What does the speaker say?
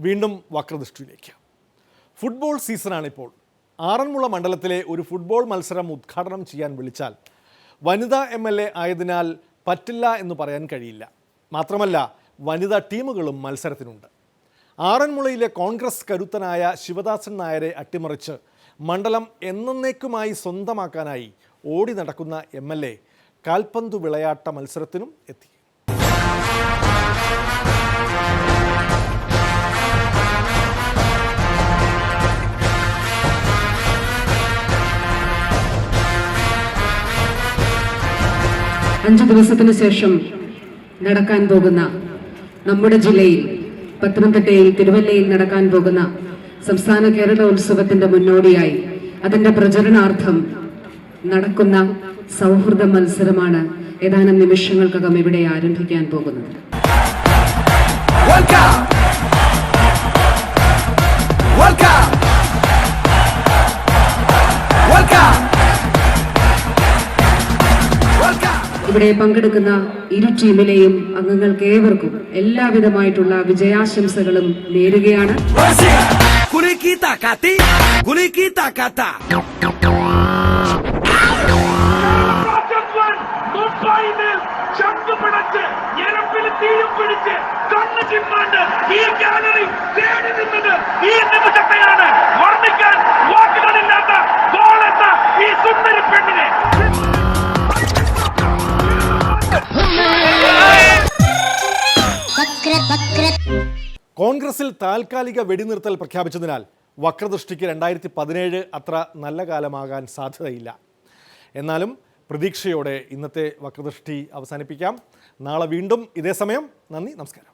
വീണ്ടും വക്രദൃഷ്ടിയിലേക്ക്. ഫുട്ബോൾ സീസണാണിപ്പോൾ. ആറന്മുള മണ്ഡലത്തിലെ ഒരു ഫുട്ബോൾ മത്സരം ഉദ്ഘാടനം ചെയ്യാൻ വിളിച്ചാൽ വനിതാ MLA ആയതിനാൽ പറ്റില്ല എന്ന് പറയാൻ കഴിയില്ല. മാത്രമല്ല, വനിതാ ടീമുകളും മത്സരത്തിനുണ്ട്. ആറന്മുളയിലെ കോൺഗ്രസ് കരുത്തനായ ശിവദാസൻ നായരെ അട്ടിമറിച്ച് മണ്ഡലം എന്നേക്കുമായി സ്വന്തമാക്കാനായി ഓടി നടക്കുന്ന MLA കാൽപന്തു വിളയാട്ട മത്സരത്തിനും എത്തി. അഞ്ചു ദിവസത്തിന് ശേഷം നടക്കാൻ പോകുന്ന നമ്മുടെ ജില്ലയിൽ പത്തനംതിട്ടയിൽ തിരുവല്ലയിൽ നടക്കാൻ പോകുന്ന സംസ്ഥാന കേരളോത്സവത്തിന്റെ മുന്നോടിയായി അതിന്റെ പ്രചരണാർത്ഥം നടക്കുന്ന സൗഹൃദ മത്സരമാണ് ഏതാനും നിമിഷങ്ങൾക്കകം ഇവിടെ ആരംഭിക്കാൻ പോകുന്നത്. ഇവിടെ പങ്കെടുക്കുന്ന ഇരു ടീമിലെയും അംഗങ്ങൾക്ക് ഏവർക്കും എല്ലാവിധമായിട്ടുള്ള വിജയാശംസകളും നേരുകയാണ്. കോൺഗ്രസിൽ താൽക്കാലിക വെടിനിർത്തൽ പ്രഖ്യാപിച്ചതിനാൽ വക്രദൃഷ്ടിക്ക് 2017 അത്ര നല്ല കാലമാകാൻ സാധ്യതയില്ല. എന്നാലും പ്രതീക്ഷയോടെ ഇന്നത്തെ വക്രദൃഷ്ടി അവസാനിപ്പിക്കാം. നാളെ വീണ്ടും ഇതേ സമയം. നന്ദി, നമസ്കാരം.